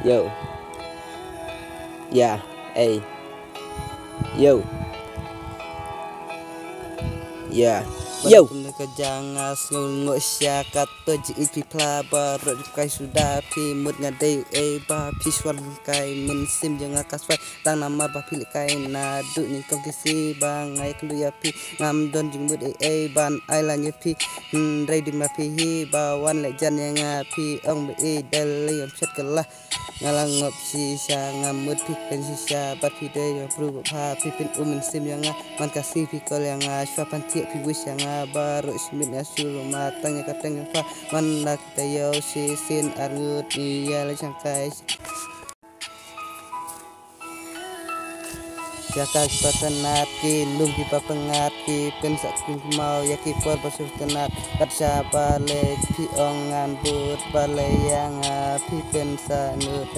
Yo, yeah, hey, yo, yeah, yo. Jangas ngulngo siya kato jipi plaba rod kai sudah pi mut ngadai ba piswan kai min sim janga kaswai tang nama ba pilih kai na du ni kong kisi bang ai klu ya pi ngam don jing mut ban ai la nya pi rai di ma pi hi ba wan le jan yang pi ong be dal yam chat kalah ngalang ngop si sha ngamut pi pen si sha bat pi de yo pru ba pi pin min sim yang man kasih pi kol yang shwa pan tie pi wis yang baru smit asul matang ya kateng pa man la kita yo si sin arut iya la sangkai Jaka patanat ki lum ki papangat ki pensak ki mau ya ki por pasur tenat katsa bale pi ongan but bale yang pi pensa nut